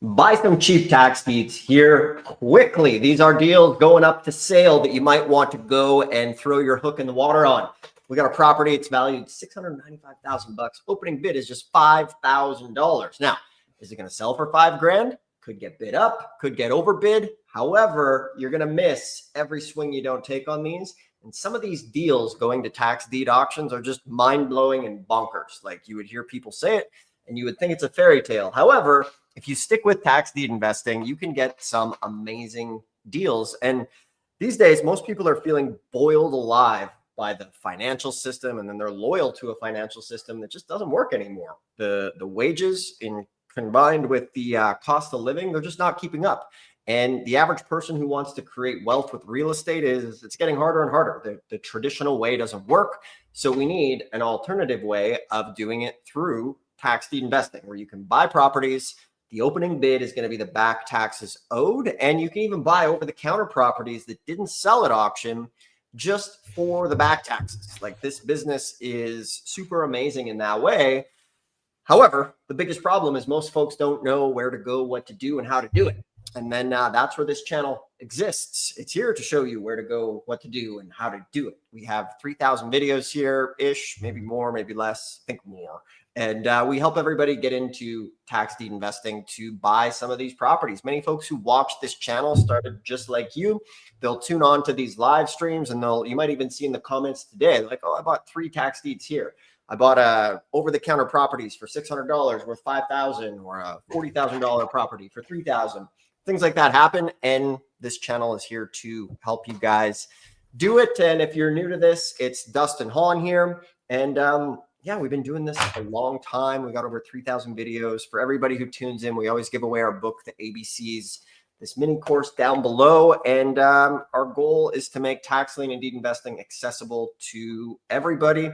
Buy some cheap tax deeds here quickly. These are deals going up to sale that you might want to go and throw your hook in the water on. We got a property. It's valued $695,000. Opening bid is just $5,000. Now, is it going to sell for $5,000? Could get bid up, could get overbid. However, you're going to miss every swing you don't take on these. And some of these deals going to tax deed auctions are just mind-blowing and bonkers. Like, you would hear people say it and you would think it's a fairy tale. However, if you stick with tax deed investing, you can get some amazing deals. And these days, most people are feeling boiled alive by the financial system, and then they're loyal to a financial system that just doesn't work anymore. The wages combined with the cost of living, they're just not keeping up. And the average person who wants to create wealth with real estate it's getting harder and harder. The traditional way doesn't work. So we need an alternative way of doing it through tax deed investing, where you can buy properties. The opening bid is going to be the back taxes owed, and you can even buy over-the-counter properties that didn't sell at auction just for the back taxes. Like, this business is super amazing in that way. However, the biggest problem is most folks don't know where to go, what to do, and how to do it. And then that's where this channel exists. It's here to show you where to go, what to do, and how to do it. We have 3,000 videos here-ish, maybe more, maybe less, I think more. And we help everybody get into tax deed investing to buy some of these properties. Many folks who watch this channel started just like you. They'll tune on to these live streams, and you might even see in the comments today, like, oh, I bought 3 tax deeds here. I bought over-the-counter properties for $600 worth $5,000, or a $40,000 property for $3,000. Things like that happen, and this channel is here to help you guys do it. And if you're new to this, it's Dustin Hahn here. And yeah, we've been doing this a long time. We got over 3,000 videos. For everybody who tunes in, we always give away our book, The ABCs, this mini course down below. And our goal is to make tax lien and deed investing accessible to everybody.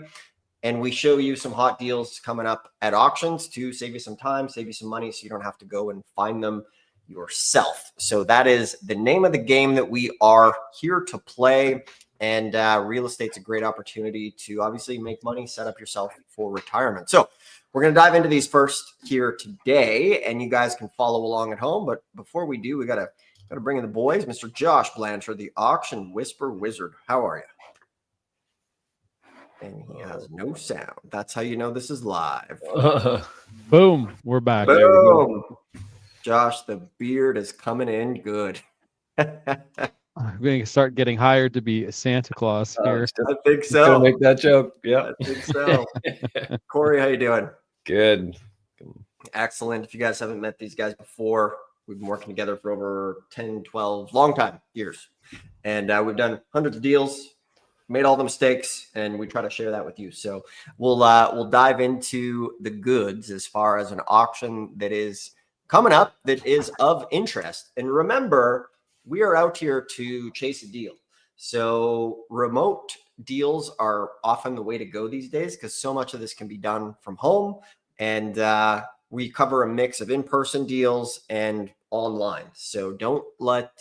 And we show you some hot deals coming up at auctions to save you some time, save you some money, so you don't have to go and find them yourself. So that is the name of the game that we are here to play. And real estate's a great opportunity to obviously make money, set up yourself for retirement. So we're going to dive into these first here today, and you guys can follow along at home. But before we do, we got to bring in the boys. Mr. Josh Blanchard, the Auction Whisper Wizard. How are you? And he has no sound. That's how you know this is live. Boom. We're back. Boom. There we go. Josh, the beard is coming in good. I'm going to start getting hired to be a Santa Claus here. I think so. Gonna make that joke. Yeah, I think so. Corey, how you doing? Good. Excellent. If you guys haven't met these guys before, we've been working together for over 10, 12, long time, years. And we've done hundreds of deals, made all the mistakes, and we try to share that with you. So we'll dive into the goods as far as an auction that is coming up that is of interest. And remember, we are out here to chase a deal. So remote deals are often the way to go these days, because so much of this can be done from home. And we cover a mix of in-person deals and online. So don't let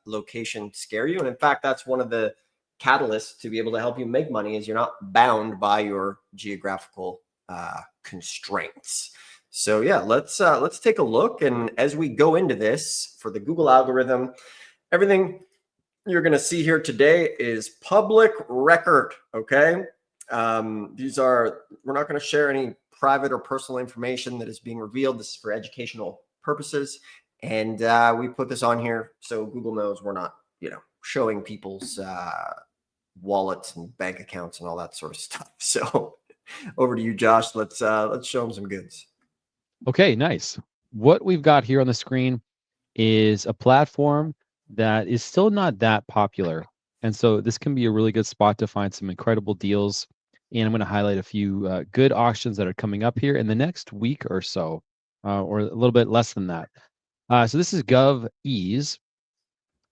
location scare you. And in fact, that's one of the catalysts to be able to help you make money, is you're not bound by your geographical constraints. So yeah, let's take a look. And as we go into this, for the Google algorithm, everything you're going to see here today is public record. Okay. We're not going to share any private or personal information that is being revealed. This is for educational purposes. And we put this on here so Google knows we're not, showing people's wallets and bank accounts and all that sort of stuff. So over to you, Josh. Let's show them some goods. Okay, nice. What we've got here on the screen is a platform that is still not that popular. And so this can be a really good spot to find some incredible deals. And I'm going to highlight a few good auctions that are coming up here in the next week or so, or a little bit less than that. So this is GovEase,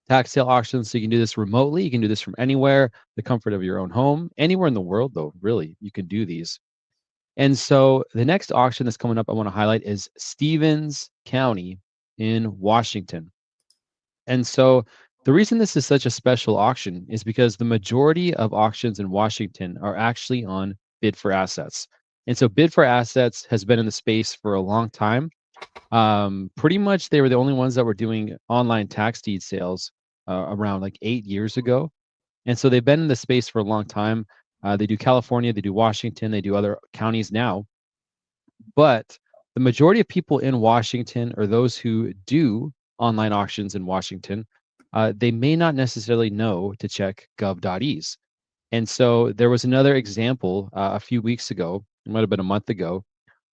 tax sale auctions. So you can do this remotely. You can do this from anywhere, the comfort of your own home, anywhere in the world, though, really, you can do these. And so the next auction that's coming up I want to highlight is Stevens County in Washington. And so the reason this is such a special auction is because the majority of auctions in Washington are actually on bid for assets. And so bid for assets has been in the space for a long time. Pretty much they were the only ones that were doing online tax deed sales around like 8 years ago. And so they've been in the space for a long time. They do California, they do Washington, they do other counties now. But the majority of people in Washington, or those who do online auctions in Washington, they may not necessarily know to check gov.ease. And so there was another example a few weeks ago, it might have been a month ago,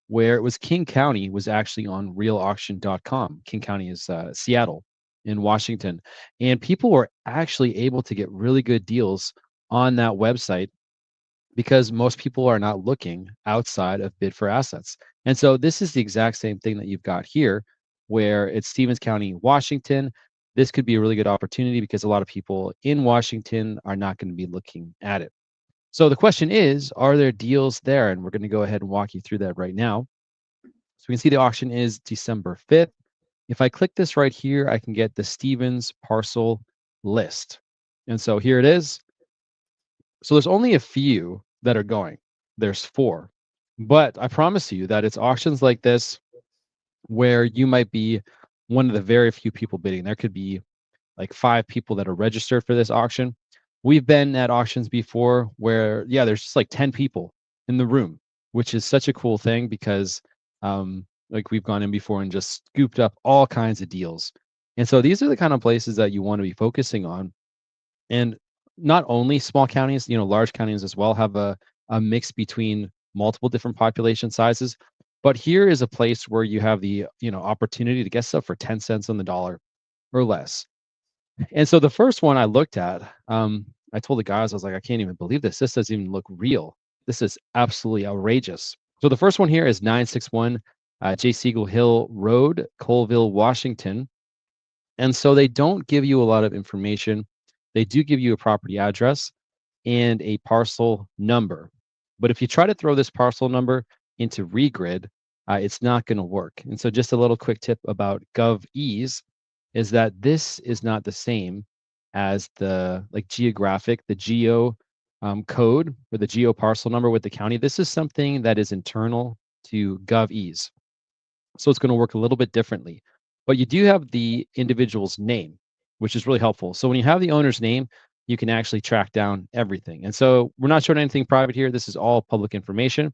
where it was King County was actually on realauction.com. King County is Seattle in Washington. And people were actually able to get really good deals on that website because most people are not looking outside of bid for assets. And so this is the exact same thing that you've got here, where it's Stevens County, Washington. This could be a really good opportunity because a lot of people in Washington are not going to be looking at it. So the question is, are there deals there? And we're going to go ahead and walk you through that right now. So we can see the auction is December 5th. If I click this right here, I can get the Stevens parcel list. And so here it is. So there's only a few that are going. There's 4. But I promise you that it's auctions like this where you might be one of the very few people bidding. There could be like 5 people that are registered for this auction. We've been at auctions before where, yeah, there's just like 10 people in the room, which is such a cool thing because like we've gone in before and just scooped up all kinds of deals. And so these are the kind of places that you want to be focusing on. And not only small counties, large counties as well have a mix between multiple different population sizes. But here is a place where you have the, opportunity to get stuff for 10 cents on the dollar or less. And so the first one I looked at, I told the guys, I was like, I can't even believe this. This doesn't even look real. This is absolutely outrageous. So the first one here is 961 J. Siegel Hill Road, Colville, Washington. And so they don't give you a lot of information. They do give you a property address and a parcel number. But if you try to throw this parcel number into Regrid, it's not going to work. And so just a little quick tip about GovEase is that this is not the same as the the geo code or the geo parcel number with the county. This is something that is internal to GovEase. So it's going to work a little bit differently. But you do have the individual's name, which is really helpful. So when you have the owner's name, you can actually track down everything. And so we're not showing anything private here. This is all public information.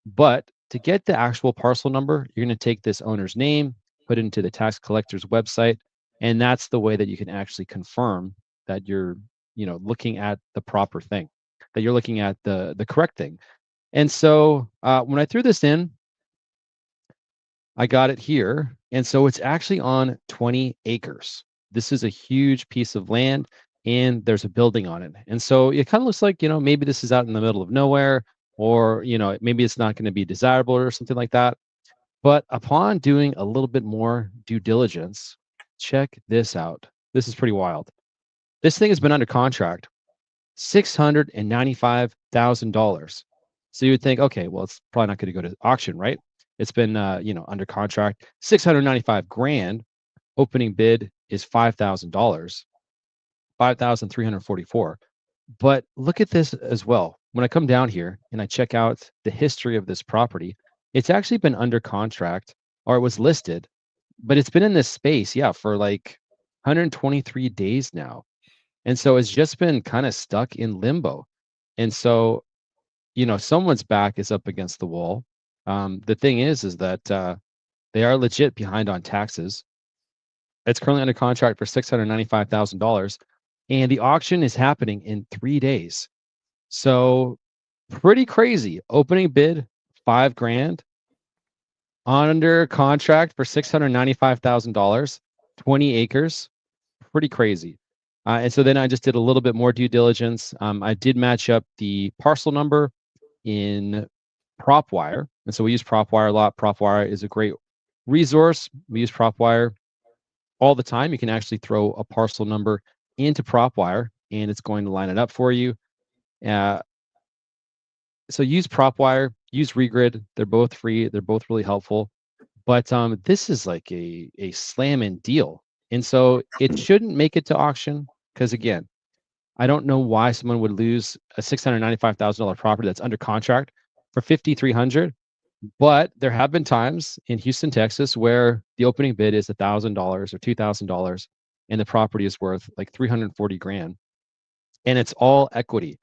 But to get the actual parcel number, you're going to take this owner's name, put it into the tax collector's website, and that's the way that you can actually confirm that you're, looking at the proper thing, that you're looking at the correct thing. And so when I threw this in, I got it here. And so it's actually on 20 acres. This is a huge piece of land and there's a building on it. And so it kind of looks like, maybe this is out in the middle of nowhere or, maybe it's not going to be desirable or something like that. But upon doing a little bit more due diligence, check this out. This is pretty wild. This thing has been under contract, $695,000. So you would think, okay, well, it's probably not going to go to auction, right? It's been, under contract, 695 grand. Opening bid is $5,000, 5,344. But look at this as well. When I come down here and I check out the history of this property, it's actually been under contract or it was listed, but it's been in this space, for like 123 days now. And so it's just been kind of stuck in limbo. And so, someone's back is up against the wall. The thing is that they are legit behind on taxes. It's currently under contract for $695,000, and the auction is happening in 3 days. So pretty crazy. Opening bid, $5,000, under contract for $695,000, 20 acres. Pretty crazy. And so then I just did a little bit more due diligence. I did match up the parcel number in PropWire. And so we use PropWire a lot. PropWire is a great resource. We use PropWire all the time. You can actually throw a parcel number into PropWire and it's going to line it up for you. So use PropWire, use Regrid. They're both free. They're both really helpful. But this is like a slamming deal. And so it shouldn't make it to auction because, again, I don't know why someone would lose a $695,000 property that's under contract for $5,300. But there have been times in Houston, Texas, where the opening bid is $1,000 or $2,000, and the property is worth like 340 grand, and it's all equity.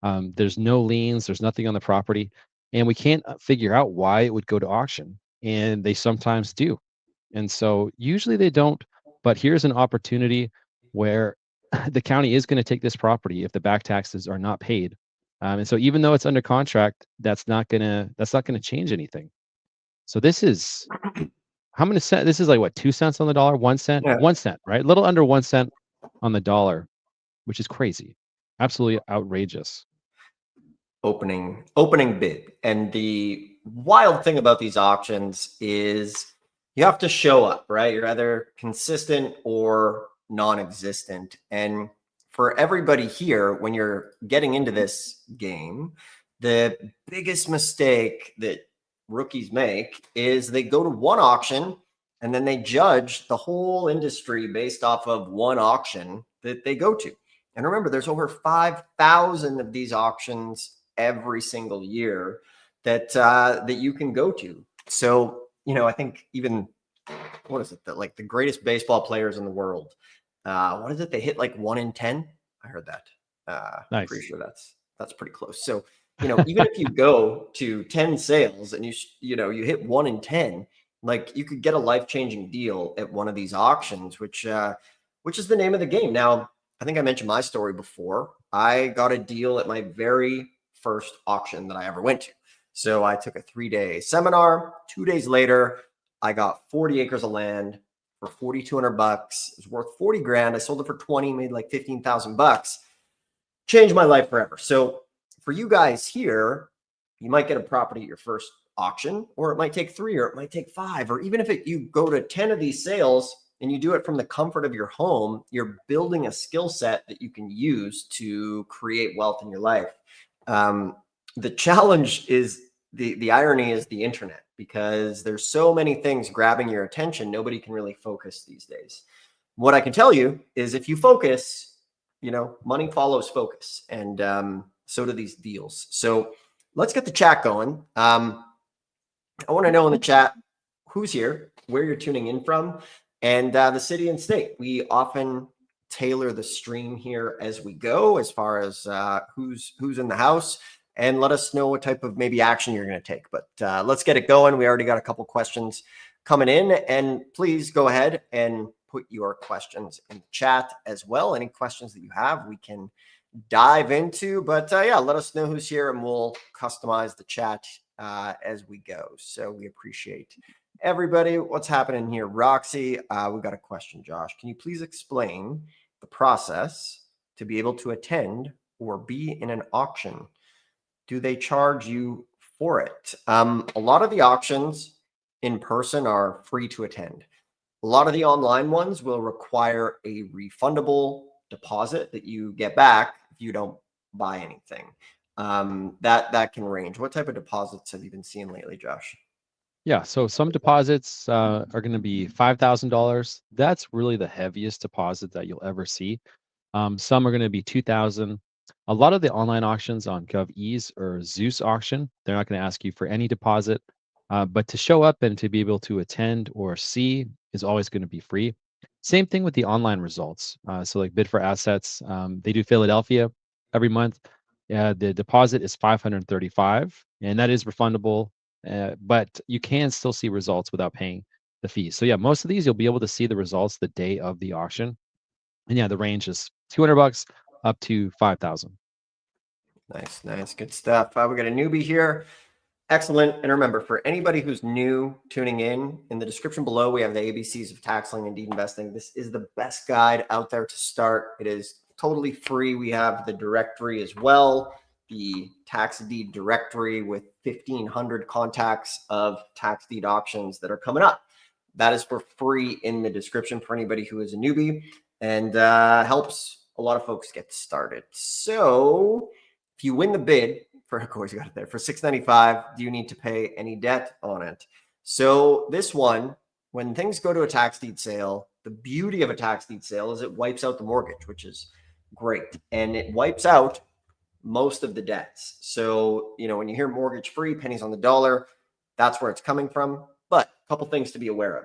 There's no liens, there's nothing on the property, and we can't figure out why it would go to auction. And they sometimes do. And so usually they don't, but here's an opportunity where the county is going to take this property if the back taxes are not paid. And so even though it's under contract, that's not gonna change anything. So this is how many cents? This is like what, 2 cents on the dollar, 1 cent, Yeah. 1 cent, right? A little under 1 cent on the dollar, which is crazy, absolutely outrageous. Opening bid. And the wild thing about these auctions is you have to show up, right? You're either consistent or non-existent. And for everybody here, when you're getting into this game, the biggest mistake that rookies make is they go to one auction and then they judge the whole industry based off of one auction that they go to. And remember, there's over 5,000 of these auctions every single year that you can go to. So, I think even, what is it, that like the greatest baseball players in the world, what is it? They hit like 1 in 10. I heard that. Nice. Pretty sure that's pretty close. So, even if you go to 10 sales and you hit 1 in 10, like you could get a life-changing deal at one of these auctions, which is the name of the game. Now, I think I mentioned my story before. I got a deal at my very first auction that I ever went to. So I took a 3-day seminar. 2 days later, I got 40 acres of land for $4,200. It was worth 40 grand. I sold it for 20, made like 15,000 bucks. Changed my life forever. So for you guys here, you might get a property at your first auction, or it might take 3, or it might take 5, or even if you go to 10 of these sales and you do it from the comfort of your home, you're building a skill set that you can use to create wealth in your life. The challenge is the irony is the internet, because there's so many things grabbing your attention. Nobody can really focus these days. What I can tell you is if you focus, money follows focus, and so do these deals. So let's get the chat going. I want to know in the chat who's here, where you're tuning in from, and the city and state. We often tailor the stream here as we go, as far as who's in the house, and let us know what type of maybe action you're going to take. But let's get it going. We already got a couple questions coming in, and please go ahead and put your questions in the chat as well. Any questions that you have, we can dive into. But yeah, let us know who's here, and we'll customize the chat as we go. So we appreciate everybody. What's happening here? Roxy, we got a question, Josh. Can you please explain the process to be able to attend or be in an auction? Do they charge you for it? A lot of the auctions in person are free to attend. A lot of the online ones will require a refundable deposit that you get back if you don't buy anything. That can range. What type of deposits have you been seeing lately, Josh? Yeah, so some deposits are going to be $5,000. That's really the heaviest deposit that you'll ever see. Some are going to be $2,000. A lot of the online auctions on GovEase or Zeus auction, they're not going to ask you for any deposit, but to show up and to be able to attend or see is always going to be free. Same thing with the online results. So like Bid for Assets, they do Philadelphia every month. The deposit is $535, and that is refundable. But you can still see results without paying the fees. So yeah, most of these you'll be able to see the results the day of the auction. And yeah, the range is $200 up to $5,000. Nice, good stuff. We got a newbie here. Excellent. And remember, for anybody who's new tuning in the description below, we have the ABCs of tax lien and deed investing. This is the best guide out there to start. It is totally free. We have the directory as well, the tax deed directory with 1,500 contacts of tax deed auctions that are coming up. That is for free in the description for anybody who is a newbie, and helps a lot of folks get started. So if you win the bid, of course you got it there, for $695, do you need to pay any debt on it? So this one, when things go to a tax deed sale, the beauty of a tax deed sale is it wipes out the mortgage, which is great. And it wipes out most of the debts. So, when you hear mortgage free, pennies on the dollar, That's where it's coming from. But a couple things to be aware of.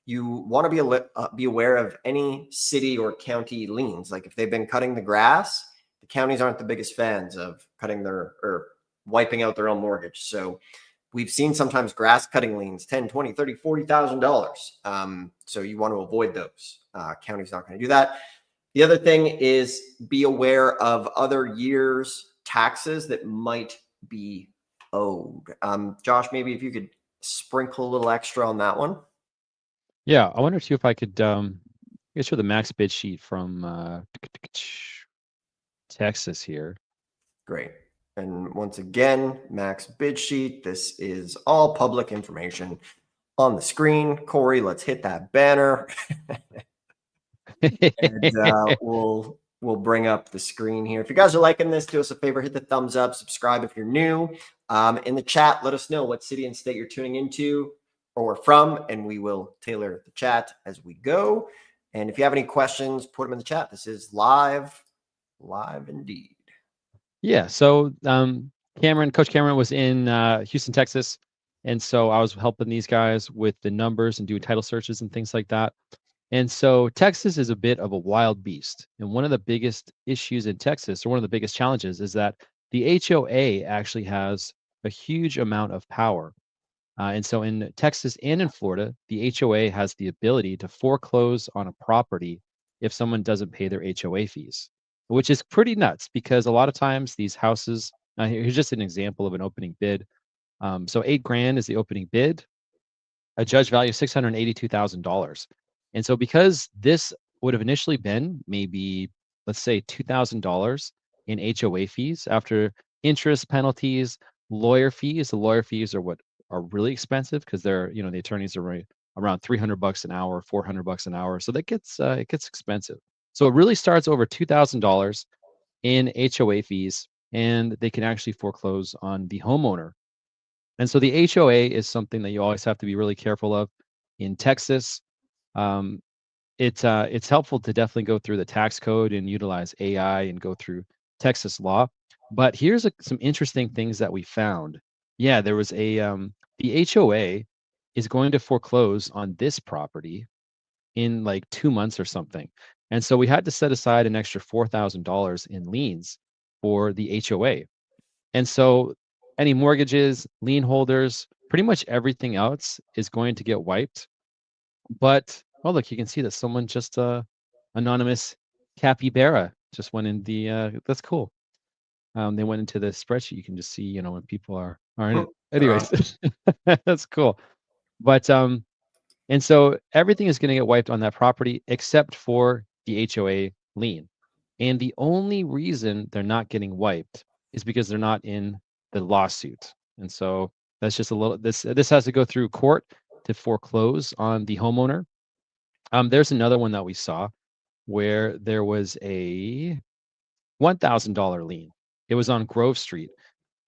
You want to be aware of any city or county liens. Like if they've been cutting the grass, the counties aren't the biggest fans of cutting their or wiping out their own mortgage. So we've seen sometimes grass cutting liens, 10, 20, 30, $40,000. So you want to avoid those. County's not going to do that. The other thing is be aware of other years' taxes that might be owed. Josh, maybe if you could sprinkle a little extra on that one. Yeah, I wonder too if I could show the max bid sheet from Texas here. Great. And once again, max bid sheet. This is all public information on the screen. Corey, let's hit that banner. And we'll bring up the screen here. If you guys are liking this, do us a favor, hit the thumbs up, subscribe if you're new. In the chat, let us know what city and state you're tuning into or from, and we will tailor the chat as we go. And if you have any questions, put them in the chat. This is live indeed. Yeah, so Coach Cameron was in Houston, Texas, and so I was helping these guys with the numbers and doing title searches and things like that. And so Texas is a bit of a wild beast. And one of the biggest issues in Texas, or one of the biggest challenges, is that the HOA actually has a huge amount of power. And so in Texas and in Florida, the HOA has the ability to foreclose on a property if someone doesn't pay their HOA fees, which is pretty nuts because a lot of times these houses, here's just an example of an opening bid. So $8,000 is the opening bid, a judge value $682,000. And so because this would have initially been maybe, let's say $2,000 in HOA fees after interest, penalties, lawyer fees. The lawyer fees are what are really expensive because they're, the attorneys are around $300 an hour, $400 an hour. So that gets it gets expensive. So it really starts over $2,000 in HOA fees, and they can actually foreclose on the homeowner. And so the HOA is something that you always have to be really careful of. In Texas, it's helpful to definitely go through the tax code and utilize AI and go through Texas law. But here's some interesting things that we found. Yeah, there was the HOA is going to foreclose on this property in like 2 months or something. And so we had to set aside an extra $4,000 in liens for the HOA. And so any mortgages, lien holders, pretty much everything else is going to get wiped. But oh, look, you can see that someone just anonymous capybara just went in the that's cool. They went into the spreadsheet. You can just see, when people are in it. Anyways, that's cool. But and so everything is going to get wiped on that property except for the HOA lien. And the only reason they're not getting wiped is because they're not in the lawsuit. And so that's just a little this has to go through court to foreclose on the homeowner. There's another one that we saw where there was a $1,000 lien. It was on Grove Street.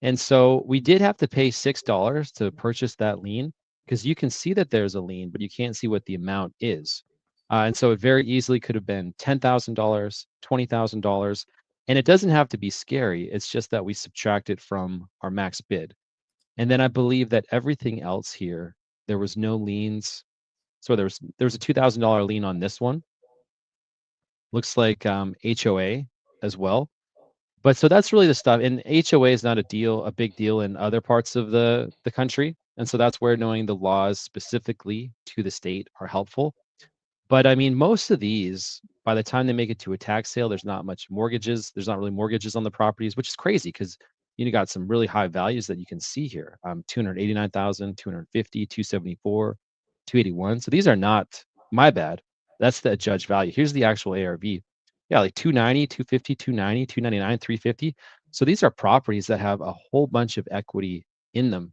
And so we did have to pay $6 to purchase that lien because you can see that there's a lien, but you can't see what the amount is. And so it very easily could have been $10,000, $20,000. And it doesn't have to be scary. It's just that we subtract it from our max bid. And then I believe that everything else here, there was no liens. So there was a $2,000 lien on this one. Looks like HOA as well. But so that's really the stuff. And HOA is not a big deal in other parts of the country. And so that's where knowing the laws specifically to the state are helpful. But I mean, most of these, by the time they make it to a tax sale, there's not much mortgages. There's not really mortgages on the properties, which is crazy because you got some really high values that you can see here. 289,000, 250, 274, 281. So these are not my bad. That's the judge value. Here's the actual ARV. Yeah, like 290, 250, 290, 299, 350. So these are properties that have a whole bunch of equity in them.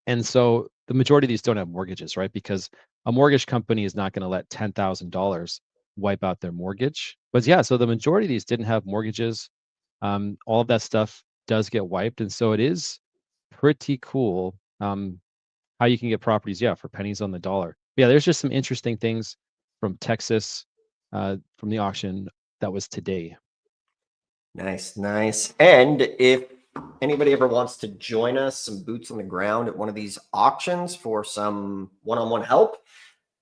And so the majority of these don't have mortgages, right? Because a mortgage company is not going to let $10,000 wipe out their mortgage. But yeah, so the majority of these didn't have mortgages. All of that stuff does get wiped. And so it is pretty cool how you can get properties, for pennies on the dollar. But yeah, there's just some interesting things from Texas, from the auction that was today. Nice. And if anybody ever wants to join us, some boots on the ground at one of these auctions for some one-on-one help,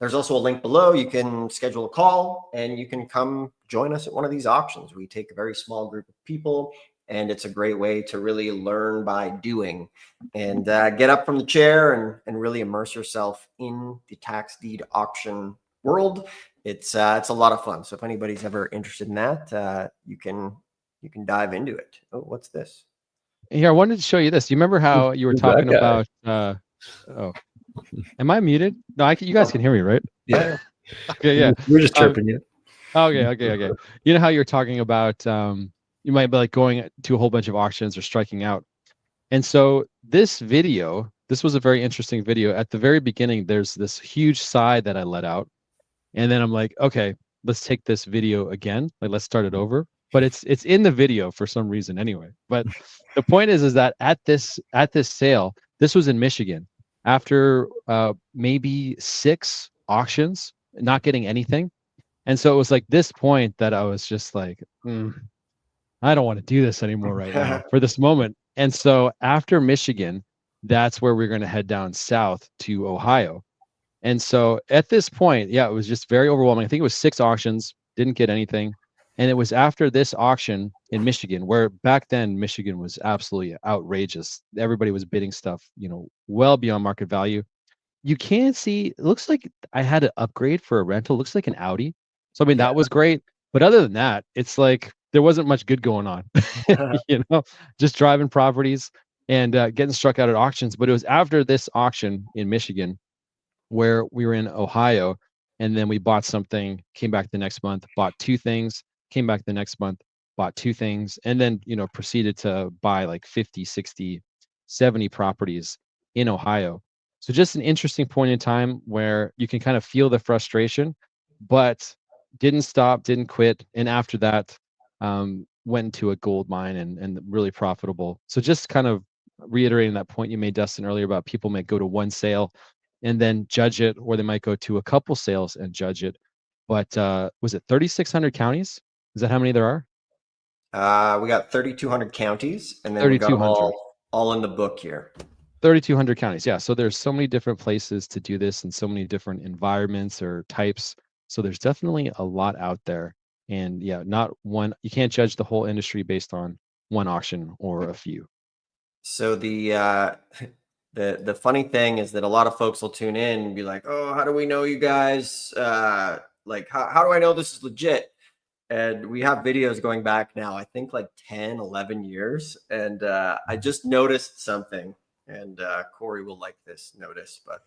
there's also a link below. You can schedule a call and you can come join us at one of these auctions. We take a very small group of people, and it's a great way to really learn by doing and get up from the chair and really immerse yourself in the tax deed auction world. It's a lot of fun. So if anybody's ever interested in that, you can dive into it. Oh, what's this? Here, I wanted to show you this. You remember how you were Who's that talking guy? about? Oh, am I muted? No, you guys can hear me, right? Yeah. Okay, yeah. We're just chirping you. Okay. You know how you're talking about you might be like going to a whole bunch of auctions or striking out. And so this was a very interesting video. At the very beginning, there's this huge sigh that I let out. And then I'm like, okay, let's take this video again. Like, let's start it over. But it's in the video for some reason anyway. But the point is that at this sale, this was in Michigan. After maybe 6 auctions, not getting anything. And so it was like this point that I was just like, I don't want to do this anymore right now for this moment. And so after Michigan, that's where we're going to head down south to Ohio. And so at this point, yeah, it was just very overwhelming. I think it was 6 auctions, didn't get anything. And it was after this auction in Michigan, where back then Michigan was absolutely outrageous. Everybody was bidding stuff, well beyond market value. You can see, it looks like I had an upgrade for a rental. Looks like an Audi. So, I mean, that was great. But other than that, it's like there wasn't much good going on, just driving properties and getting struck out at auctions. But it was after this auction in Michigan where we were in Ohio, and then we bought something, came back the next month, bought 2 things, came back the next month, bought 2 things, and then, proceeded to buy like 50, 60, 70 properties in Ohio. So just an interesting point in time where you can kind of feel the frustration, but didn't stop, didn't quit. And after that, went into a gold mine and really profitable. So just kind of reiterating that point you made, Dustin, earlier about people may go to one sale and then judge it, or they might go to a couple sales and judge it. But was it 3,600 counties? Is that how many there are? We got 3,200 counties, and then we got them all in the book here. 3,200 counties. Yeah. So there's so many different places to do this and so many different environments or types. So there's definitely a lot out there. And yeah, not one, you can't judge the whole industry based on one auction or a few. So the funny thing is that a lot of folks will tune in and be like, oh, how do we know you guys? Like, how do I know this is legit? And we have videos going back now, I think like 10, 11 years. And I just noticed something. And Corey will like this notice, but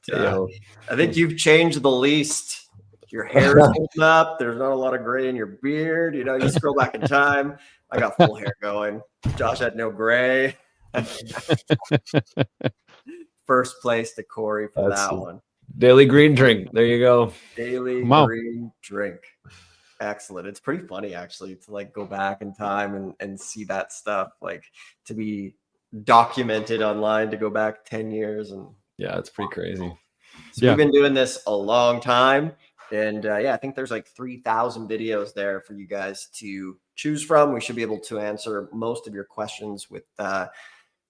I think you've changed the least. Your hair is holding up. There's not a lot of gray in your beard. You scroll back in time. I got full hair going. Josh had no gray. First place to Corey for that one. Daily green drink. There you go. Daily green drink. Excellent. It's pretty funny actually to like go back in time and see that stuff, like to be documented online, to go back 10 years. And yeah, it's pretty crazy. So we've been doing this a long time. And I think there's like 3,000 videos there for you guys to choose from. We should be able to answer most of your questions with the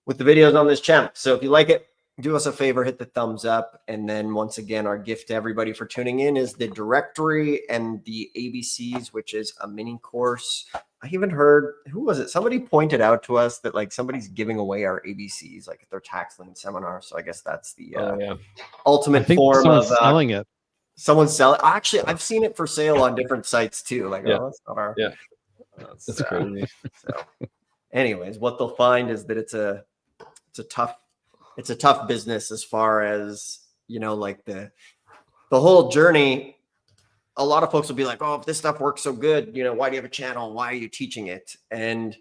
videos on this channel. So if you like it, do us a favor, hit the thumbs up. And then once again, our gift to everybody for tuning in is the directory and the ABCs, which is a mini course. I even heard, who was it? Somebody pointed out to us that like somebody's giving away our ABCs, like at their tax lien seminar. So I guess that's the ultimate form of selling it. Someone's selling. Actually, I've seen it for sale on different sites too. Like, oh, that's not our. Yeah, that's crazy. So, anyways, what they'll find is that it's a tough business as far as like the whole journey. A lot of folks will be like, oh, if this stuff works so good, why do you have a channel? Why are you teaching it? And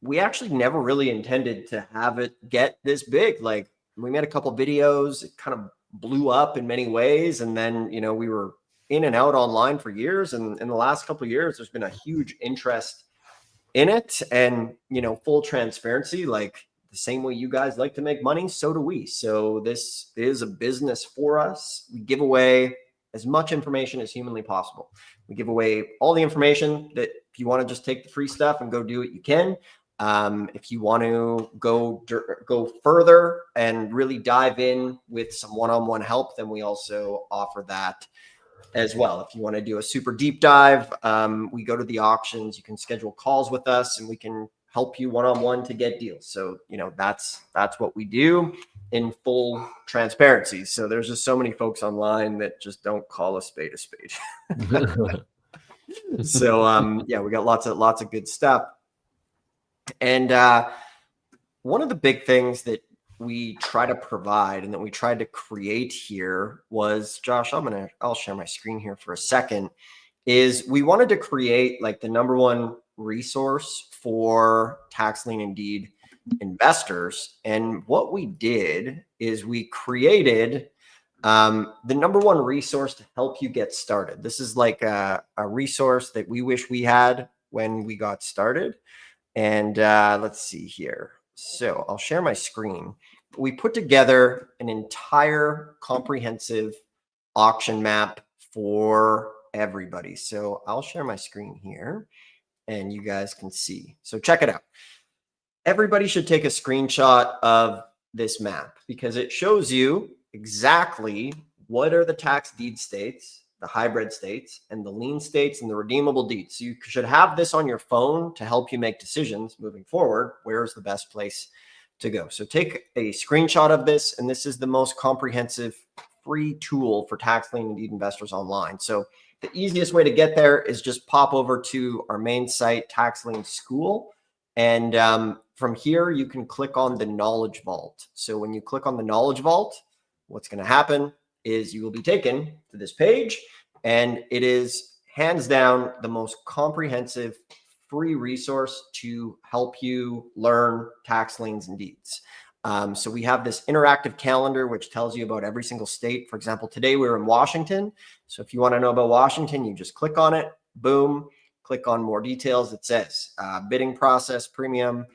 we actually never really intended to have it get this big. Like, we made a couple videos, it kind of blew up in many ways. And then, we were in and out online for years. And in the last couple of years, there's been a huge interest in it. And, full transparency, like the same way you guys like to make money, so do we. So this is a business for us. We give away as much information as humanly possible. We give away all the information that if you want to just take the free stuff and go do it, you can. If you want to go further and really dive in with some one-on-one help, then we also offer that as well. If you want to do a super deep dive, we go to the auctions. You can schedule calls with us, and we can help you one-on-one to get deals. So, that's what we do in full transparency. So there's just so many folks online that just don't call a spade a spade. So, yeah, we got lots of good stuff. And one of the big things that we try to provide and that we tried to create here was, Josh, I'll share my screen here for a second, is we wanted to create like the number one resource for tax lien and deed investors. And what we did is we created the number one resource to help you get started. This is like a resource that we wish we had when we got started. And let's see here. So I'll share my screen. We put together an entire comprehensive auction map for everybody. So I'll share my screen here and you guys can see. So check it out. Everybody should take a screenshot of this map because it shows you exactly what are the tax deed states, the hybrid states, and the lien states, and the redeemable deeds. So you should have this on your phone to help you make decisions moving forward. Where's the best place to go? So take a screenshot of this, and this is the most comprehensive free tool for tax lien and deed investors online. So the easiest way to get there is just pop over to our main site, Tax Lien School. And from here, you can click on the Knowledge Vault. So when you click on the Knowledge Vault, what's going to happen is you will be taken to this page, and it is hands down the most comprehensive free resource to help you learn tax liens and deeds. So we have this interactive calendar, which tells you about every single state. For example, today we were in Washington. So if you want to know about Washington, you just click on it, boom, click on more details. It says bidding process, premium.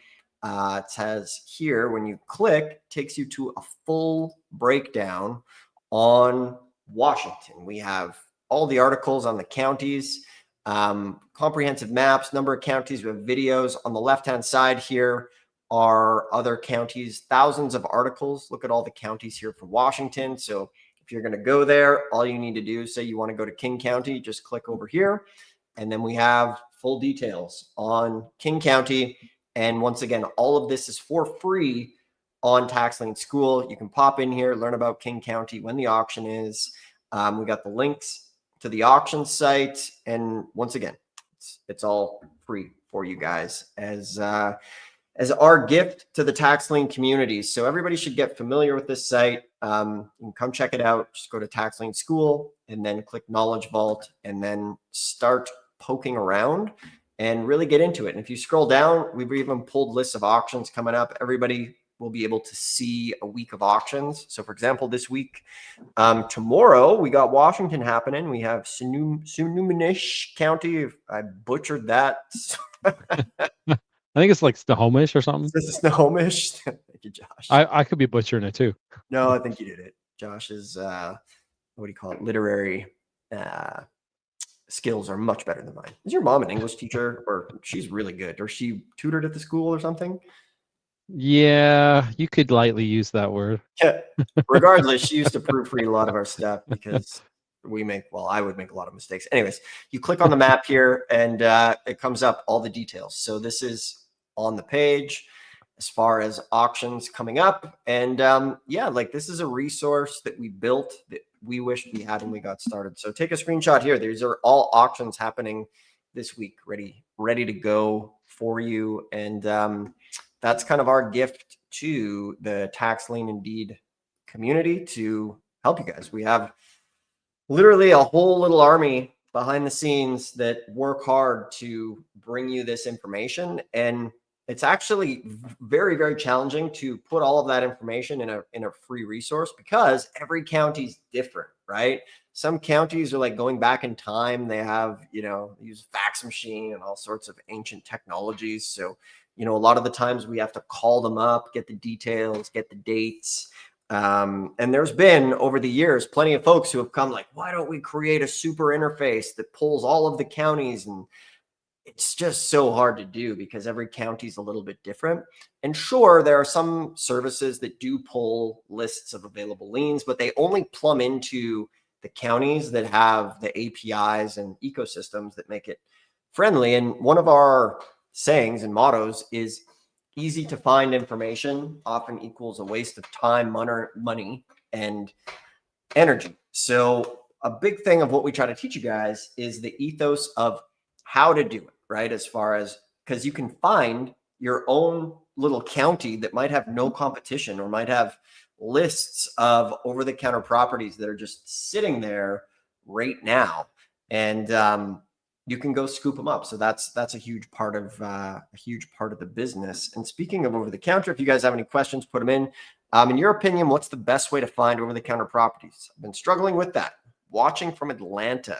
It says here, when you click, it takes you to a full breakdown on Washington. We have all the articles on the counties, comprehensive maps, number of counties. We have videos. On the left-hand side here are other counties, thousands of articles. Look at all the counties here for Washington. So if you're going to go there, all you need to do, say you want to go to King County, just click over here. And then we have full details on King County. And once again, all of this is for free on Tax Lien School. You can pop in here, learn about King County, when the auction is. We got the links to the auction site. And once again, it's all free for you guys as our gift to the tax lien community. So everybody should get familiar with this site. You can come check it out. Just go to Tax Lien School and then click Knowledge Vault and then start poking around and really get into it. And if you scroll down, we've even pulled lists of auctions coming up. Everybody will be able to see a week of auctions. So for example, this week, tomorrow, we got Washington happening. We have Sunumanish County. If I butchered that. I think it's like Snohomish or something. This is Snohomish. Thank you, Josh. I could be butchering it too. No, I think you did it. Josh's, what do you call it? Literary skills are much better than mine. Is your mom an English teacher, or she's really good, or she tutored at the school or something? Yeah, you could lightly use that word. Yeah. Regardless, she used to proofread a lot of our stuff because I would make a lot of mistakes. Anyways, you click on the map here and it comes up all the details. So this is on the page as far as auctions coming up. And yeah, like this is a resource that we built that we wish we had when we got started. So take a screenshot here. These are all auctions happening this week, ready to go for you. And that's kind of our gift to the tax lien and deed community to help you guys. We have literally a whole little army behind the scenes that work hard to bring you this information. And it's actually very, very challenging to put all of that information in a free resource because every county's different, right? Some counties are like going back in time. They have, use fax machine and all sorts of ancient technologies. So, a lot of the times we have to call them up, get the details, get the dates. And there's been over the years, plenty of folks who have come like, why don't we create a super interface that pulls all of the counties? And it's just so hard to do because every county is a little bit different. And sure, there are some services that do pull lists of available liens, but they only plumb into the counties that have the APIs and ecosystems that make it friendly. And one of our sayings and mottos is easy to find information often equals a waste of time, money, and energy. So a big thing of what we try to teach you guys is the ethos of how to do it, right? As far as, because you can find your own little county that might have no competition or might have lists of over-the-counter properties that are just sitting there right now, and you can go scoop them up. So that's a huge part of the business. And speaking of over-the-counter, if you guys have any questions, put them in. In your opinion, what's the best way to find over-the-counter properties? I've been struggling with that. Watching from Atlanta.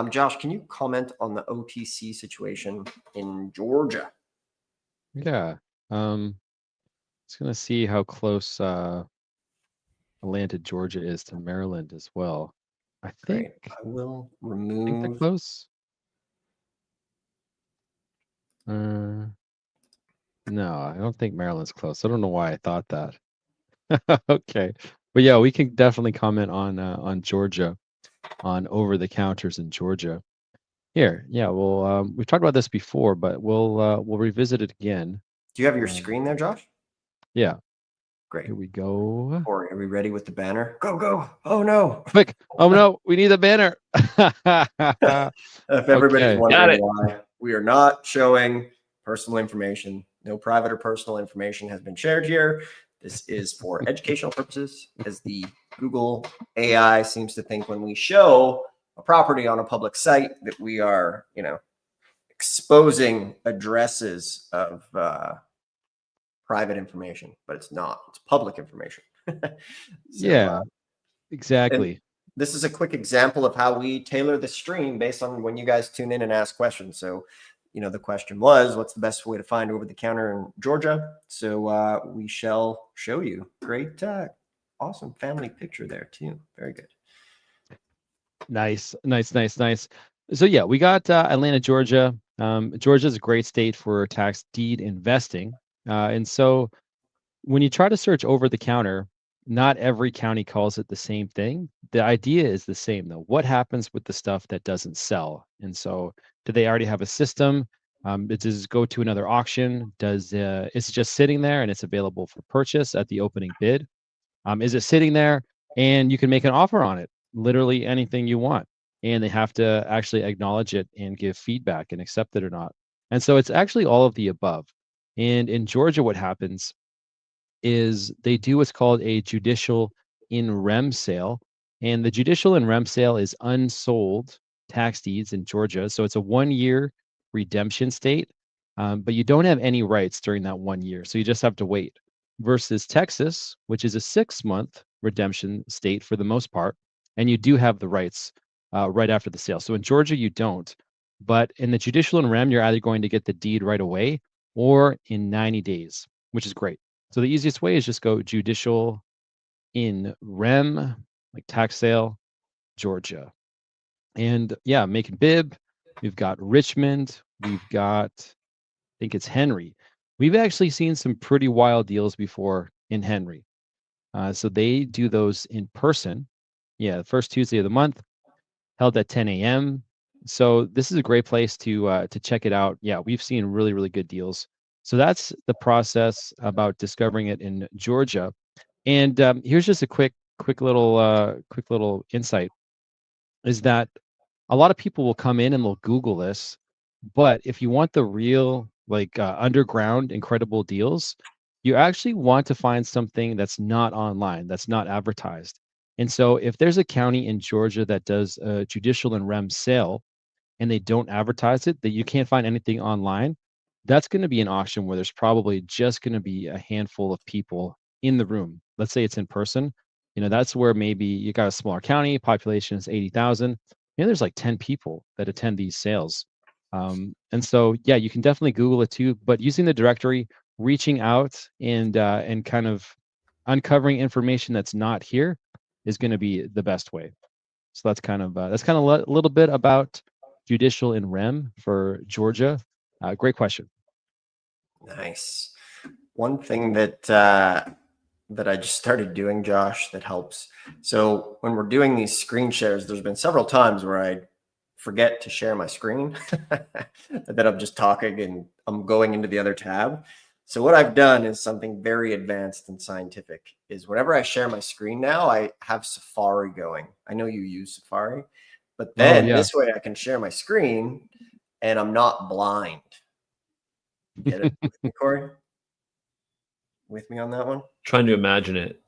Josh, can you comment on the OTC situation in Georgia? Yeah. Just gonna see how close Atlanta, Georgia is to Maryland as well. I think Great. I will they're remove. close. No, I don't think Maryland's close. I don't know why I thought that. Okay, but yeah, we can definitely comment on Georgia, on over the counters in Georgia. Here, yeah, well, we've talked about this before, but we'll revisit it again. Do you have your screen there, Josh? Yeah, Great. here we go. Corey, are we ready with the banner? Go, go. Oh, no. Quick. Oh no, we need the banner. If everybody's Okay. wondering why, we are not showing personal information. No private or personal information has been shared here. This is for educational purposes, as the Google AI seems to think when we show a property on a public site that we are, exposing addresses of private information, but it's not. It's public information. Yeah, exactly. This is a quick example of how we tailor the stream based on when you guys tune in and ask questions. So, the question was, what's the best way to find over the counter in Georgia? So we shall show you. Great, awesome family picture there too. Very good. Nice. So yeah, we got Atlanta, Georgia. Georgia is a great state for tax deed investing. And so when you try to search over the counter, not every county calls it the same thing. The idea is the same though. What happens with the stuff that doesn't sell? And so do they already have a system? Does it go to another auction? Is it just sitting there and it's available for purchase at the opening bid? Is it sitting there and you can make an offer on it, literally anything you want, and they have to actually acknowledge it and give feedback and accept it or not. And so it's actually all of the above. And in Georgia, what happens is they do what's called a judicial in rem sale. And the judicial in rem sale is unsold tax deeds in Georgia. So it's a 1 year redemption state, but you don't have any rights during that 1 year. So you just have to wait. Versus Texas, which is a 6-month redemption state for the most part, and you do have the rights right after the sale. So in Georgia, you don't. But in the judicial in rem, you're either going to get the deed right away or in 90 days, which is great. So the easiest way is just go judicial in rem, like tax sale, Georgia. And yeah, Macon Bibb, we've got Richmond, we've got, I think it's Henry. We've actually seen some pretty wild deals before in Henry. So they do those in person. Yeah, the first Tuesday of the month, held at 10 a.m. So this is a great place to check it out. Yeah, we've seen really, really good deals. So that's the process about discovering it in Georgia. And here's just a quick little insight: is that a lot of people will come in and they'll Google this, but if you want the real underground incredible deals, you actually want to find something that's not online, that's not advertised. And so if there's a county in Georgia that does a judicial and rem sale and they don't advertise it, that you can't find anything online, that's going to be an auction where there's probably just going to be a handful of people in the room. Let's say it's in person. That's where maybe you got a smaller county, population is 80,000. There's like 10 people that attend these sales. And so, yeah, you can definitely Google it too, but using the directory, reaching out and kind of uncovering information that's not here is going to be the best way. So that's kind of a little bit about judicial in rem for Georgia? Great question. Nice. One thing that I just started doing, Josh, that helps. So when we're doing these screen shares, there's been several times where I forget to share my screen, that I'm just talking and I'm going into the other tab. So what I've done is something very advanced and scientific. Is whenever I share my screen now, I have Safari going. I know you use Safari, but then yeah. this way I can share my screen and I'm not blind. Get it, with me, Corey? With me on that one? Trying to imagine it.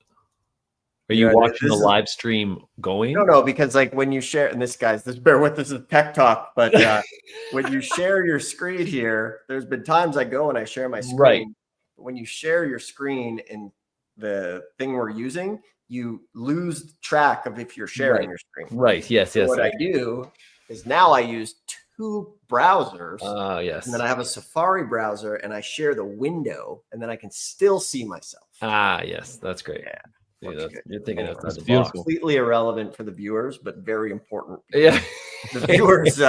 Are Yeah, you watching the this is- live stream going? No, because like when you share, and this guys, this bear with this is tech talk, but when you share your screen here, there's been times I go and I share my screen. Right. When you share your screen in the thing we're using, you lose track of if you're sharing Right. your screen. Right. Yes. So Yes. what I do is now I use two browsers. Yes. And then I have a Safari browser and I share the window and then I can still see myself. Yes. That's great. Yeah. Dude, Looks good. you're thinking Anyway, outside the beautiful. box. Completely irrelevant for the viewers, but very important. Yeah. The viewers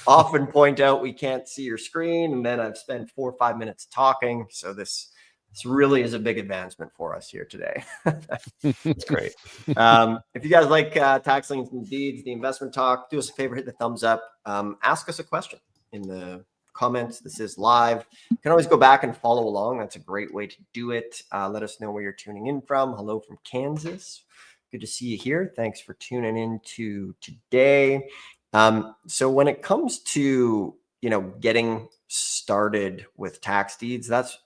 often point out we can't see your screen, and then I've spent 4 or 5 minutes talking. So this really is a big advancement for us here today. That's great. If you guys like Tax Liens and Deeds, the investment talk, do us a favor, hit the thumbs up. Ask us a question in the comments. This is live. You can always go back and follow along. That's a great way to do it. Let us know where you're tuning in from. Hello from Kansas. Good to see you here. Thanks for tuning in to today. So when it comes to, getting started with tax deeds, that's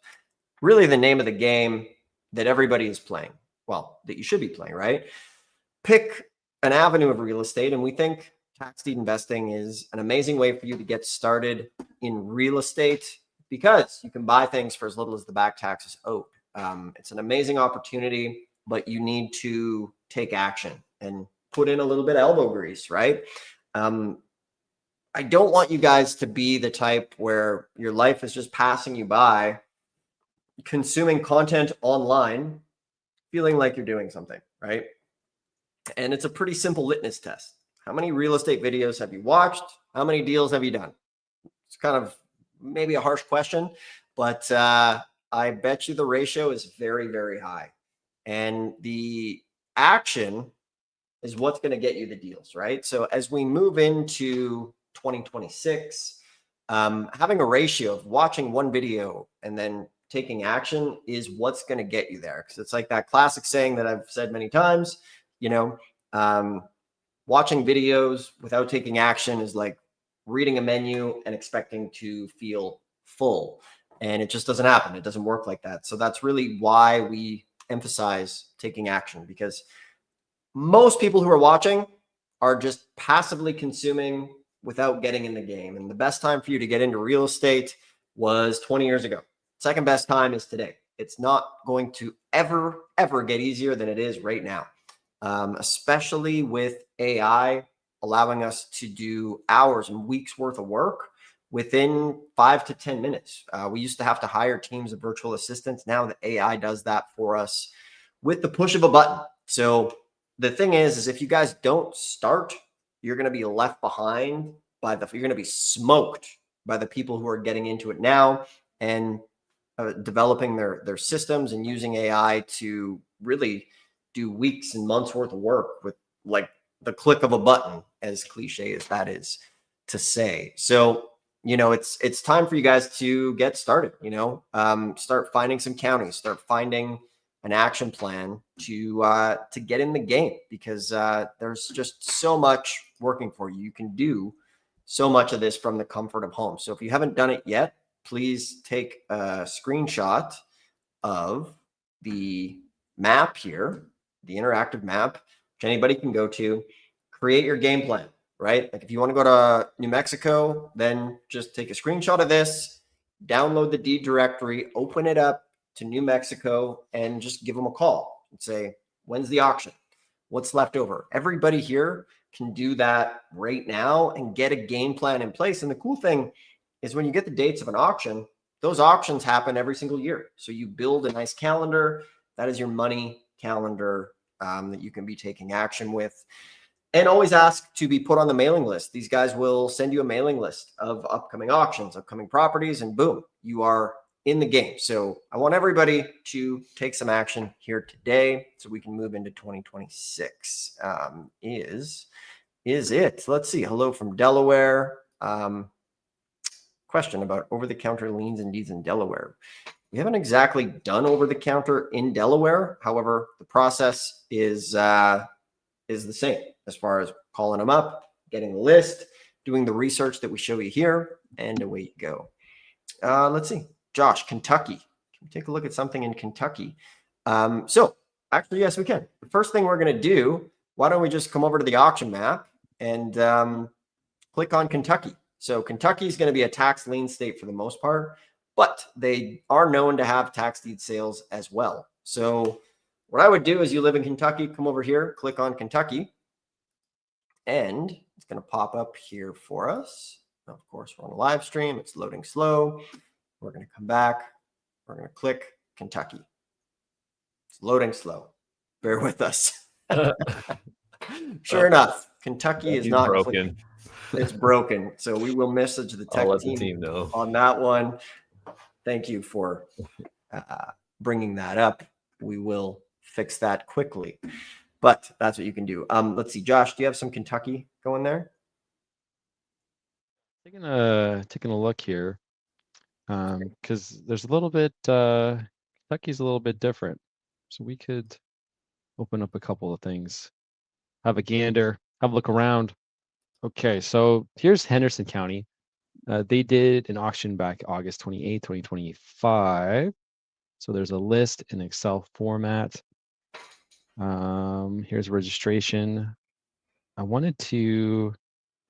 really the name of the game that everybody is playing. Well, that you should be playing, right? Pick an avenue of real estate, and we think tax deed investing is an amazing way for you to get started in real estate because you can buy things for as little as the back taxes owed. It's an amazing opportunity, but you need to take action and put in a little bit of elbow grease, right? I don't want you guys to be the type where your life is just passing you by, consuming content online, feeling like you're doing something, right? And it's a pretty simple litmus test. How many real estate videos have you watched? How many deals have you done? It's kind of maybe a harsh question, but I bet you the ratio is very, very high. And the action is what's going to get you the deals, right? So as we move into 2026, having a ratio of watching one video and then taking action is what's going to get you there. Because it's like that classic saying that I've said many times, watching videos without taking action is like reading a menu and expecting to feel full. And it just doesn't happen. It doesn't work like that. So that's really why we emphasize taking action, because most people who are watching are just passively consuming without getting in the game. And the best time for you to get into real estate was 20 years ago. Second best time is today. It's not going to ever get easier than it is right now, especially with AI allowing us to do hours and weeks worth of work within 5 to 10 minutes. We used to have to hire teams of virtual assistants. Now the AI does that for us with the push of a button. So the thing is if you guys don't start, you're going to be left behind you're going to be smoked by the people who are getting into it now and developing their systems and using AI to really do weeks and months worth of work with like the click of a button, as cliche as that is to say. So, it's time for you guys to get started, start finding some counties, start finding an action plan to get in the game, because there's just so much working for you. You can do so much of this from the comfort of home. So if you haven't done it yet, please take a screenshot of the map here, the interactive map, which anybody can go to, create your game plan, right? Like if you want to go to New Mexico, then just take a screenshot of this, download the deed directory, open it up to New Mexico, and just give them a call and say, when's the auction? What's left over? Everybody here can do that right now and get a game plan in place. And the cool thing is when you get the dates of an auction, those auctions happen every single year. So you build a nice calendar. That is your money calendar that you can be taking action with. And always ask to be put on the mailing list. These guys will send you a mailing list of upcoming auctions, upcoming properties, and boom, you are in the game. So I want everybody to take some action here today so we can move into 2026. Is it? Let's see. Hello from Delaware. Question about over-the-counter liens and deeds in Delaware. We haven't exactly done over-the-counter in Delaware. However, the process is the same as far as calling them up, getting the list, doing the research that we show you here, and away you go. Let's see. Josh, Kentucky. Can we take a look at something in Kentucky? So actually, yes, we can. The first thing we're going to do, why don't we just come over to the auction map and click on Kentucky. So Kentucky is going to be a tax lien state for the most part, but they are known to have tax deed sales as well. So what I would do is you live in Kentucky, come over here, click on Kentucky, and it's going to pop up here for us. Of course, we're on a live stream. It's loading slow. We're going to come back. We're going to click Kentucky. It's loading slow. Bear with us. Sure enough, Kentucky is not broken. It's broken. So we will message the tech team know on that one. Thank you for bringing that up. We will fix that quickly. But that's what you can do. Let's see, Josh, do you have some Kentucky going there? Taking a look here, because there's a little bit. Kentucky's a little bit different, so we could open up a couple of things. Have a gander. Have a look around. Okay, so here's Henderson County. They did an auction back August 28, 2025. So there's a list in Excel format. Here's registration. I wanted to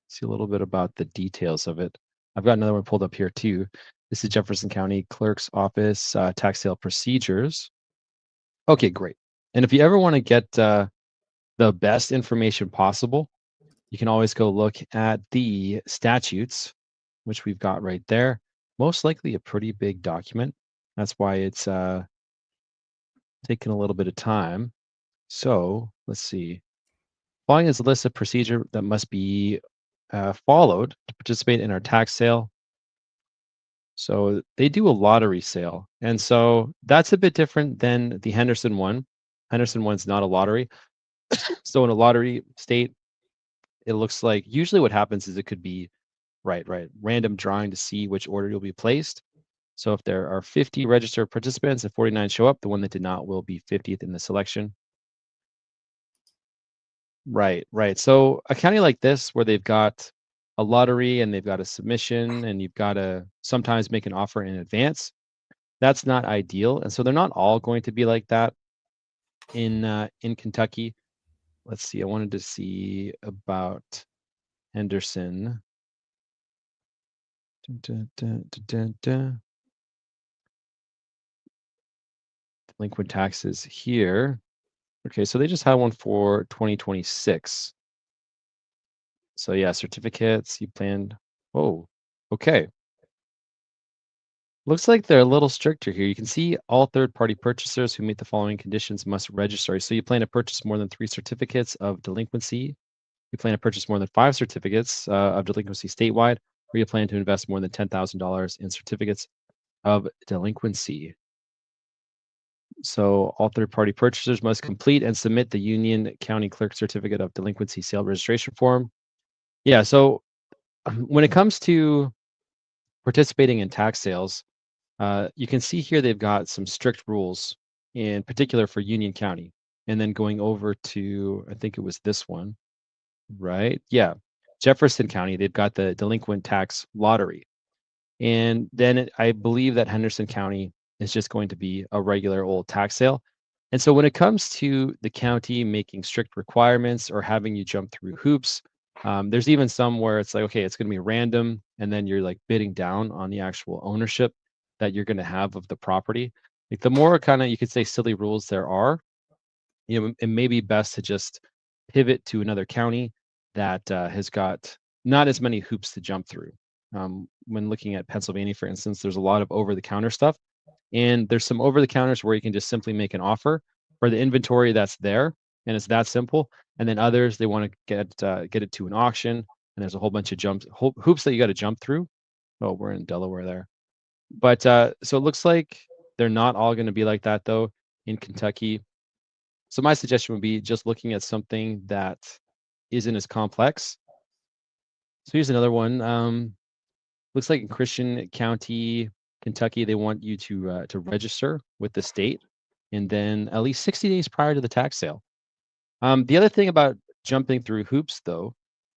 see a little bit about the details of it. I've got another one pulled up here too. This is Jefferson County Clerk's Office, tax sale procedures. Okay, great. And if you ever want to get the best information possible, you can always go look at the statutes, which we've got right there. Most likely a pretty big document. That's why it's taking a little bit of time. So let's see. Following is a list of procedure that must be followed to participate in our tax sale. So they do a lottery sale. And so that's a bit different than the Henderson one. Henderson one's not a lottery. So in a lottery state, it looks like usually what happens is it could be random drawing to see which order you'll be placed. So if there are 50 registered participants and 49 show up, the one that did not will be 50th in the selection. Right. So a county like this where they've got a lottery and they've got a submission and you've got to sometimes make an offer in advance, that's not ideal. And so they're not all going to be like that in Kentucky. Let's see. I wanted to see about Henderson. Delinquent taxes here. Okay, so they just had one for 2026. So yeah, certificates you planned. Oh, okay. Looks like they're a little stricter here. You can see all third-party purchasers who meet the following conditions must register. So you plan to purchase more than 3 certificates of delinquency. You plan to purchase more than 5 certificates of delinquency statewide, or you plan to invest more than $10,000 in certificates of delinquency. So all third-party purchasers must complete and submit the Union County Clerk Certificate of Delinquency Sale Registration Form. Yeah, so when it comes to participating in tax sales, you can see here they've got some strict rules, in particular for Union County. And then going over to, I think it was this one, right? Yeah, Jefferson County, they've got the delinquent tax lottery. And then I believe that Henderson County is just going to be a regular old tax sale. And so when it comes to the county making strict requirements or having you jump through hoops, there's even some where it's like, okay, it's going to be random. And then you're like bidding down on the actual ownership that you're going to have of the property. Like the more kind of, you could say, silly rules there are, it may be best to just pivot to another county that has got not as many hoops to jump through. When looking at Pennsylvania, for instance, there's a lot of over-the-counter stuff. And there's some over-the-counters where you can just simply make an offer for the inventory that's there, and it's that simple. And then others, they want to get it to an auction, and there's a whole bunch of hoops that you got to jump through. Oh, we're in Delaware there. But so it looks like they're not all going to be like that though in Kentucky. So my suggestion would be just looking at something that isn't as complex. So here's another one. Looks like in Christian County, Kentucky, they want you to register with the state, and then at least 60 days prior to the tax sale. The other thing about jumping through hoops, though,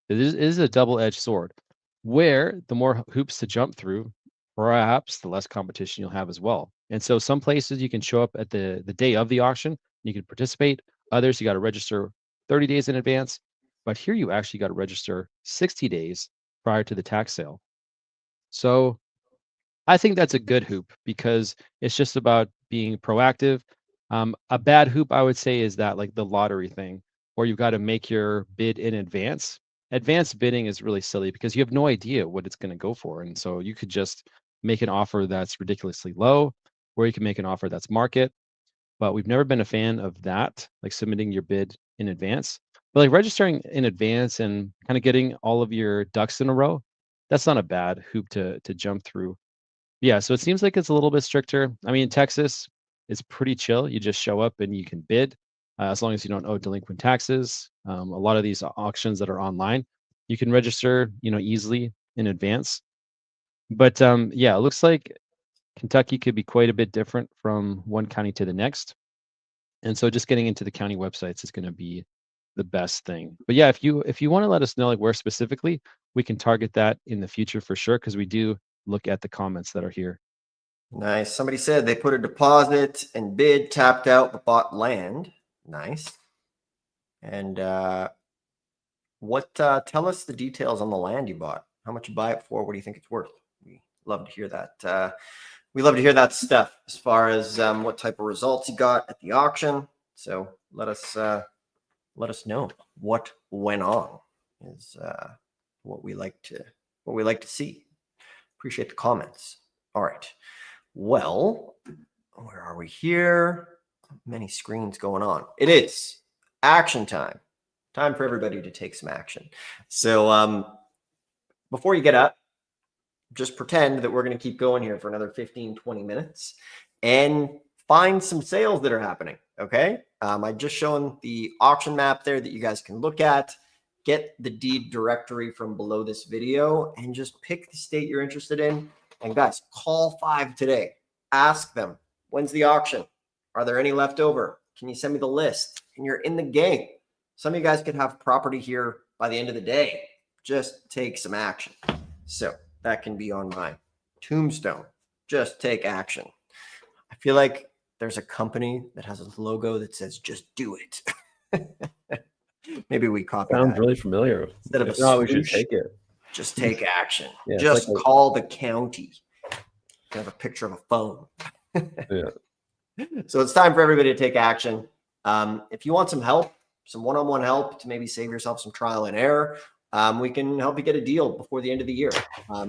it is a double-edged sword, where the more hoops to jump through, perhaps the less competition you'll have as well. And so some places you can show up at the day of the auction, you can participate. Others, you got to register 30 days in advance. But here you actually got to register 60 days prior to the tax sale. So I think that's a good hoop because it's just about being proactive. A bad hoop, I would say, is that like the lottery thing, where you've got to make your bid in advance. Advanced bidding is really silly because you have no idea what it's going to go for. And so you could just make an offer that's ridiculously low, or you can make an offer that's market. But we've never been a fan of that, like submitting your bid in advance. But like registering in advance and kind of getting all of your ducks in a row, that's not a bad hoop to jump through. Yeah, so it seems like it's a little bit stricter. I mean, Texas is pretty chill. You just show up and you can bid as long as you don't owe delinquent taxes. A lot of these auctions that are online, you can register, easily in advance. But yeah, it looks like Kentucky could be quite a bit different from one county to the next. And so just getting into the county websites is going to be the best thing. But yeah, if you want to let us know like where specifically, we can target that in the future for sure, because we do look at the comments that are here. Nice. Somebody said they put a deposit and bid, tapped out, but bought land. Nice. And tell us the details on the land you bought. How much you buy it for? What do you think it's worth? We love to hear that. We love to hear that stuff as far as what type of results you got at the auction. So let us know what went on. Is what we like to see. Appreciate the comments. All right. Well, where are we here? Many screens going on. It is action time. Time for everybody to take some action. So before you get up, just pretend that we're going to keep going here for another 15, 20 minutes and find some sales that are happening. Okay. I just shown the auction map there that you guys can look at. Get the deed directory from below this video and just pick the state you're interested in. And guys, call 5 today. Ask them, when's the auction? Are there any left over? Can you send me the list? And you're in the game. Some of you guys could have property here by the end of the day. Just take some action. So that can be on my tombstone. Just take action. I feel like there's a company that has a logo that says, just do it. Maybe we copy Sounds that. really familiar. Instead of If a not, we should swoosh, take it. just take action. Yeah, just like call the county. You have a picture of a phone. Yeah. So it's time for everybody to take action. If you want some help, some one-on-one help to maybe save yourself some trial and error, we can help you get a deal before the end of the year.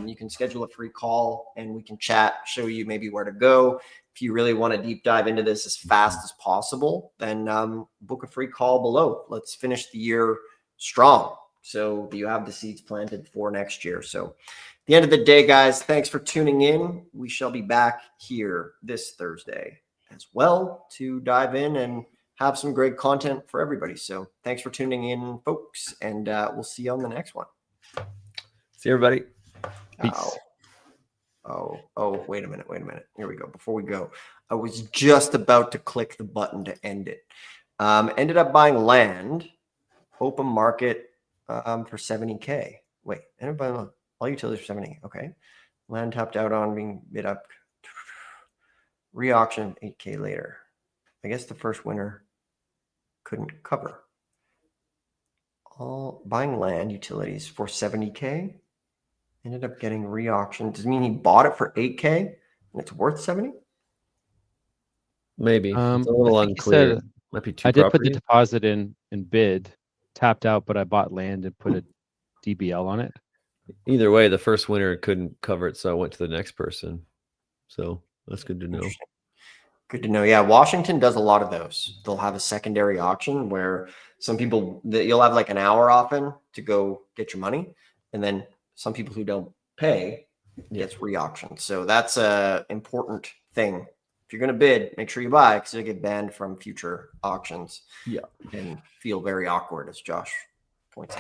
You can schedule a free call and we can chat, show you maybe where to go. If you really want to deep dive into this as fast as possible, then book a free call below. Let's finish the year strong so you have the seeds planted for next year. So at the end of the day, guys, thanks for tuning in. We shall be back here this Thursday as well to dive in and have some great content for everybody. So thanks for tuning in, folks, and we'll see you on the next one. See everybody. Peace. Oh, wait a minute. Here we go. Before we go, I was just about to click the button to end it. Ended up buying land, open market for 70K. Wait, ended up buying all utilities for 70. Okay. Land tapped out on, being bid up. Re-auction 8K later. I guess the first winner couldn't cover. All buying land utilities for 70K. Ended up getting re-auctioned. Does it mean he bought it for 8K and it's worth 70? Maybe it's a I little think he unclear. said, Might be two I did put the properties. deposit in and bid, tapped out, but I bought land and put a DBL on it. Either way, the first winner couldn't cover it, so I went to the next person. So that's good to know. Good to know. Yeah, Washington does a lot of those. They'll have a secondary auction where some people that you'll have like an hour often to go get your money, and then some people who don't pay gets re-auctioned. So that's a important thing. If you're going to bid, make sure you buy because you'll get banned from future auctions. Yeah. And feel very awkward, as Josh points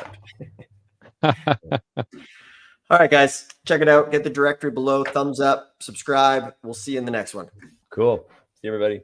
out. All right, guys, check it out. Get the directory below. Thumbs up, subscribe. We'll see you in the next one. Cool. See you, everybody.